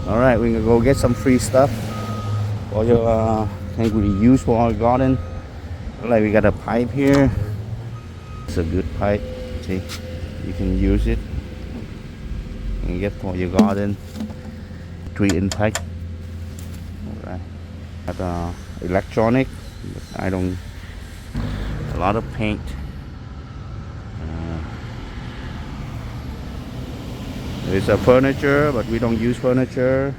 All right, we're gonna go get some free stuff for your can we use for our garden. Like we got a pipe here. It's a good pipe. See, you can use it and get for your garden. 3-inch pipe. All right. Got electronic. But I don't. A lot of paint. There's a furniture, but we don't use furniture.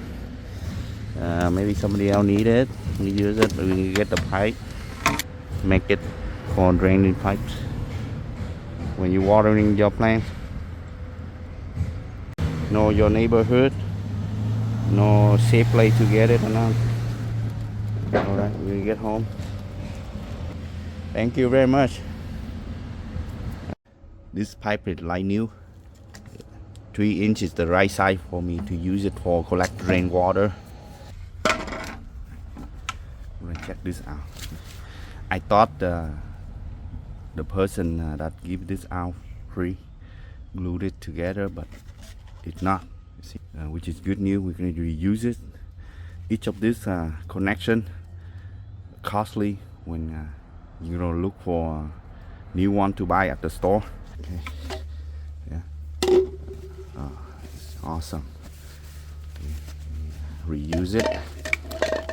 Maybe somebody else need it. We use it, but we can get the pipe. Make it for draining pipes when you're watering your plants. Know your neighborhood. Know safe place to get it or not. Alright, we get home. Thank you very much. This pipe is like new. 3 inches is the right size for me to use it for collect rainwater. We're gonna check this out. I thought the person that give this out free glued it together, but it's not. See, which is good news. We're going to reuse it. Each of this connection costly when you're gonna look for a new one to buy at the store. Okay. Yeah. Oh, it's awesome. Okay. Reuse it.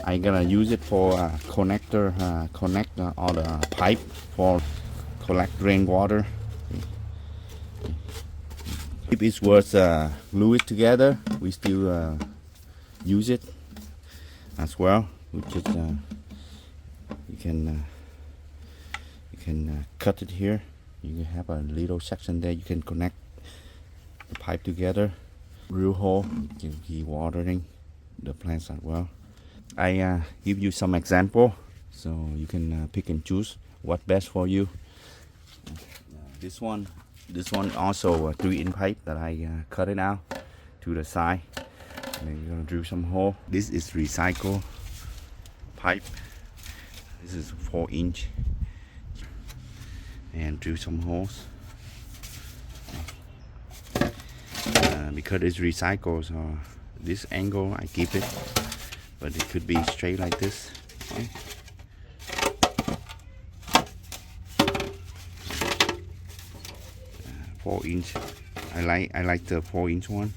I'm gonna use it for connector, connect all the pipe for collect rainwater. If it's worth glue it together, we still use it as well. Which is you can cut it here. You can have a little section there. You can connect the pipe together. Drill hole. You can keep watering the plants as well. I give you some example so you can pick and choose what best for you. This one also a 3-inch pipe that I cut it out to the side. And then you're gonna drill some hole. This is recycle pipe. This is 4-inch, and drill some holes. Because it's recycled, so this angle I keep it. But it could be straight like this. Okay. 4-inch. I like the 4-inch one,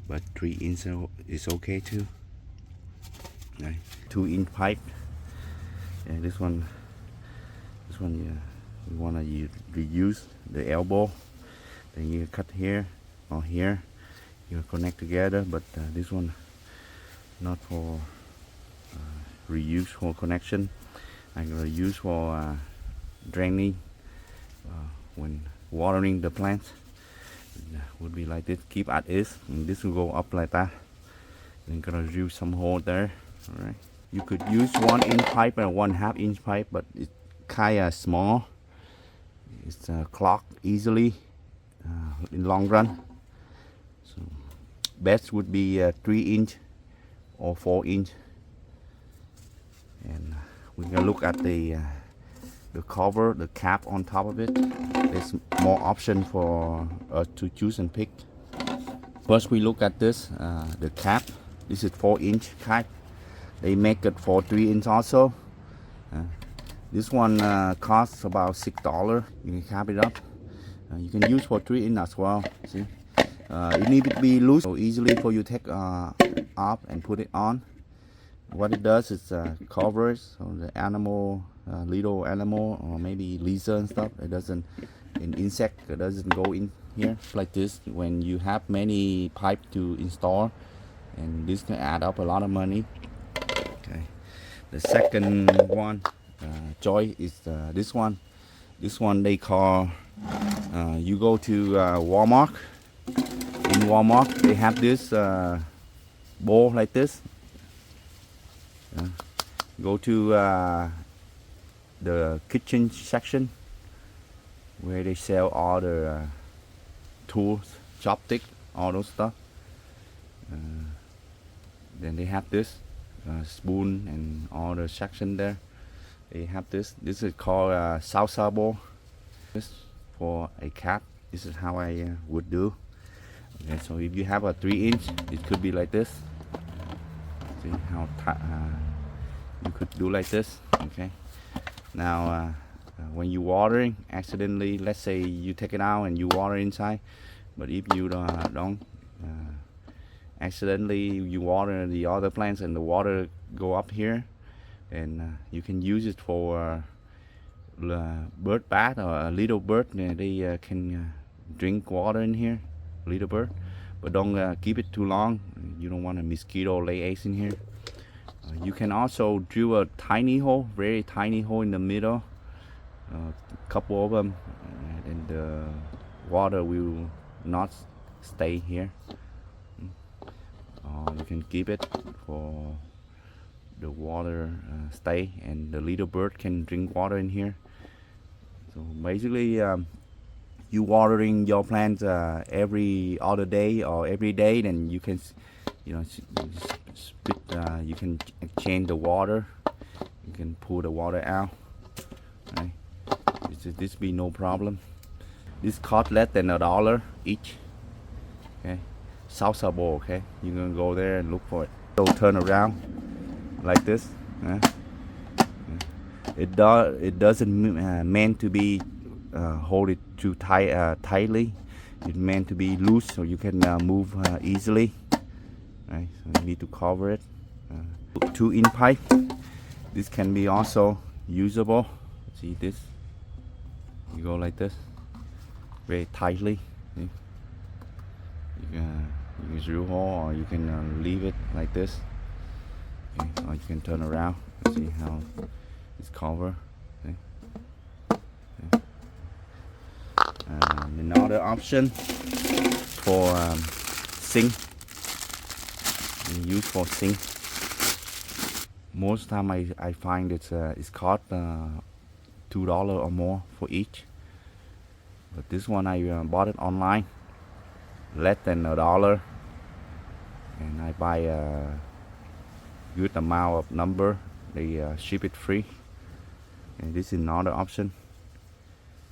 but 3-inch is okay too. Okay. 2-inch pipe. And this one, we wanna reuse the elbow. Then you cut here or here. You connect together, but this one not for reuse for connection. I'm gonna use for draining when watering the plants. It would be like this. Keep at is, and this will go up like that. Then gonna use some hole there. All right. You could use 1-inch pipe and 1/2-inch pipe, but it's kinda small. It's clogged easily in long run. So best would be 3-inch or 4-inch. And we're gonna look at the cover, the cap on top of it. There's more option for us to choose and pick. First we look at this, the cap. This is 4-inch cap. They make it for 3-inch also. This one costs about $6. You can cap it up. You can use for 3-inch as well. See, it need to be loose so easily for you to take off and put it on. What it does is covers so the animal, little animal or maybe lizard and stuff. It doesn't, an insect, it doesn't go in here like this. When you have many pipe to install, and this can add up a lot of money. Okay, the second one, joy is this one. This one they call. You go to Walmart. In Walmart, they have this bowl like this. Go to the kitchen section where they sell all the tools, chopstick, all those stuff. Then they have this spoon and all the section there. They have this. This is called salsa bowl. This for a cap. This is how I would do. Okay, so if you have a 3-inch, it could be like this. See how you could do like this. Okay. Now when you watering accidentally, let's say you take it out and you water inside, but if you don't accidentally you water the other plants and the water go up here, and you can use it for bird bath or a little bird. They can drink water in here, little bird, but don't keep it too long. You don't want a mosquito lay eggs in here. You can also drill a tiny hole, very tiny hole in the middle, a couple of them, and the water will not stay here. You can keep it for the water stay, and the little bird can drink water in here. So basically you watering your plants every other day or every day, then you can split, you can change the water, you can pull the water out, right? This be no problem. This cost less than $1 each. Okay, salsa bowl. Okay, you're gonna go there and look for it. So turn around like this. It doesn't meant to be hold it too tightly. It's meant to be loose so you can move easily. Right, so you need to cover it. 2-inch pipe. This can be also usable. See this? You go like this, very tightly. See? You can drill hole, or you can leave it like this. Okay, or you can turn around. See how it's covered. Okay. Okay. Another option for sink. Used for sink. Most time I find it's cost $2 or more for each. But this one I bought it online, less than $1, and I buy a good amount of number. They ship it free. And this is another option.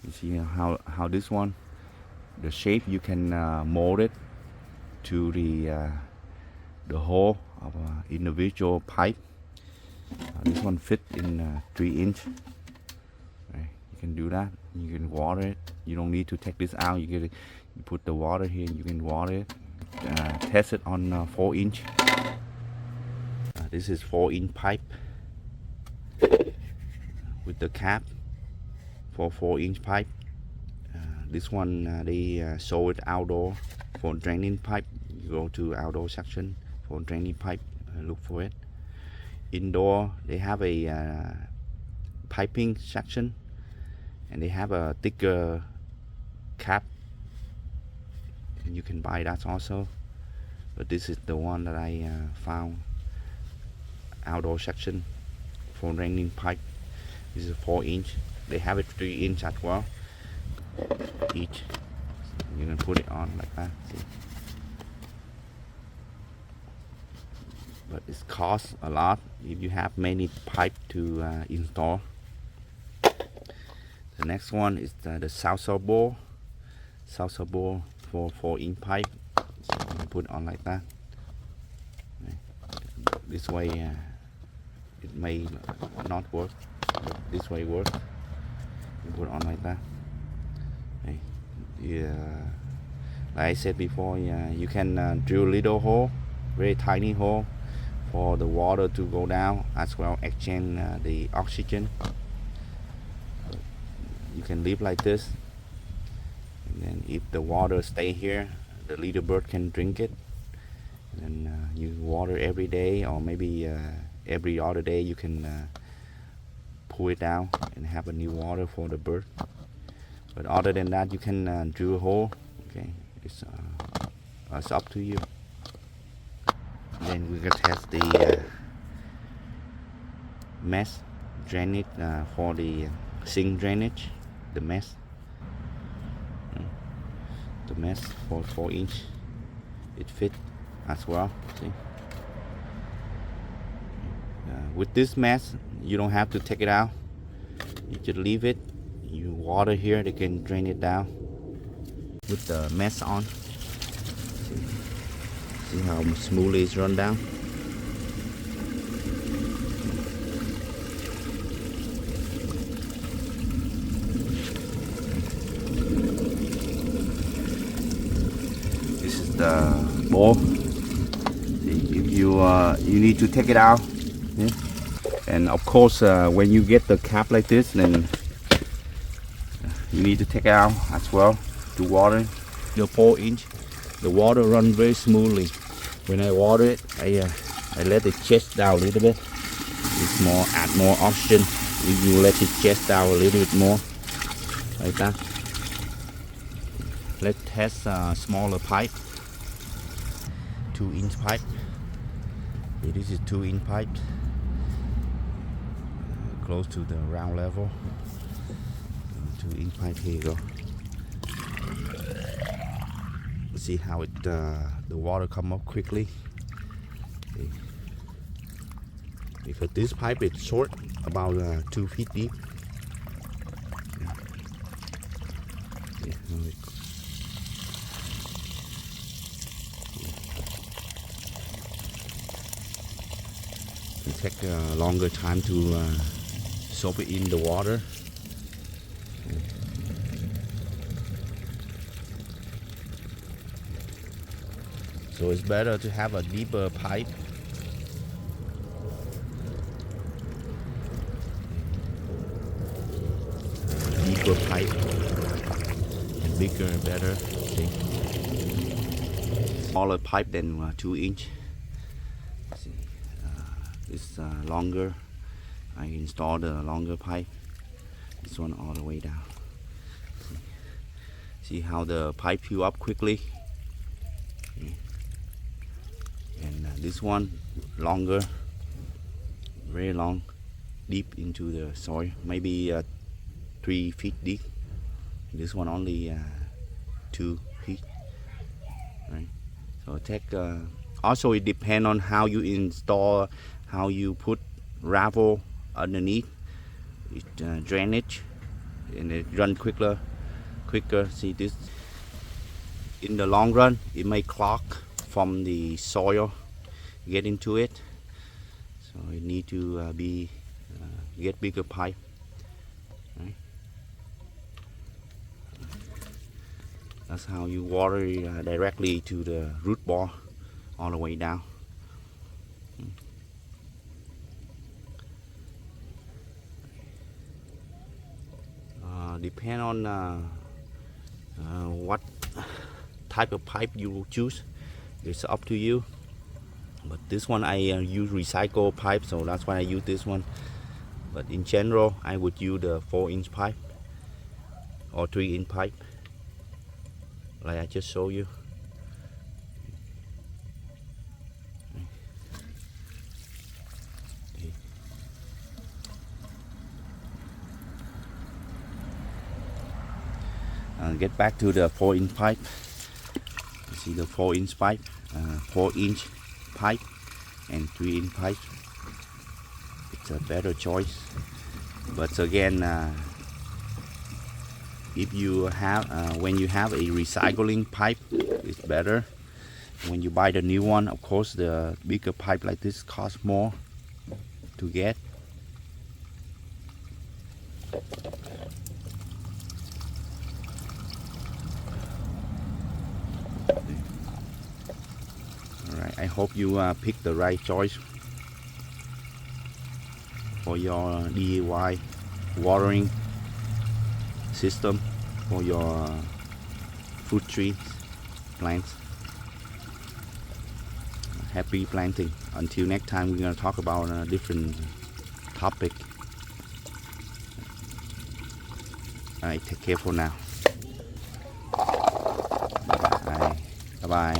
You see how this one, the shape you can mold it to the hole of individual pipe. This one fit in 3-inch. Right. You can do that. You can water it. You don't need to take this out. You put the water here and you can water it. Test it on 4-inch. This is 4-inch pipe with the cap for 4-inch pipe. This one they show it outdoor for draining pipe. You go to outdoor section for draining pipe, look for it. Indoor they have a piping section, and they have a thicker cap. You can buy that also, but this is the one that I found. Outdoor section for draining pipe. This is 4-inch. They have it 3-inch as well. Each, you can put it on like that. See? But it costs a lot if you have many pipe to install. The next one is the salsa bowl. Salsa bowl for 4-inch pipe. So you can put it on like that. This way it may not work, but this way works. You put it on like that. Like I said before, you can drill little hole, very tiny hole, for the water to go down, as well exchange the oxygen. You can leave like this, and then if the water stay here, the little bird can drink it. And you water every day, or maybe every other day you can pull it down and have a new water for the bird. But other than that, you can drill a hole. Okay, it's up to you. Then we can test the mesh drainage for the sink drainage. The mesh for 4-inch, it fit as well. See? With this mesh, you don't have to take it out. You just leave it. You water here, they can drain it down with the mesh on. See how smoothly it's run down. you need to take it out. Yeah. And of course, when you get the cap like this, then you need to take it out as well to water it. The 4-inch, the water runs very smoothly. When I water it, I let the chest down a little bit. It's more, add more oxygen if you let it chest down a little bit more, like that. Let's test a smaller pipe, 2-inch pipe. Okay, this is 2-inch pipe, close to the ground level. 2-inch pipe, here you go. See how it the water come up quickly. Okay. Because this pipe is short, about 2 feet deep. Okay. It take a longer time to soak it in the water. So it's better to have a deeper pipe. Deeper pipe, and bigger, better. See? Smaller pipe than 2-inch. See, it's longer. I installed a longer pipe. This one all the way down. See how the pipe fill up quickly. And this one longer, very long, deep into the soil, maybe 3 feet deep. This one only 2 feet, right? So take also it depends on how you install, how you put gravel underneath it, drainage, and it run quicker. See this, in the long run it may clog from the soil get into it, so you need to get bigger pipe, right? That's how you water directly to the root ball all the way down. Depend on what type of pipe you choose. It's up to you, but this one I use recycled pipe, so that's why I use this one. But in general, I would use the 4-inch pipe or 3-inch pipe, like I just showed you. Get back to the 4-inch pipe. You see the 4-inch pipe, 4-inch pipe and 3-inch pipe. It's a better choice. But again, if you have when you have a recycling pipe, it's better. When you buy the new one, of course, the bigger pipe like this costs more to get. Alright, I hope you pick the right choice for your DIY watering system for your fruit trees, plants. Happy planting. Until next time, we're going to talk about a different topic. Alright, take care for now. Bye bye. Bye bye.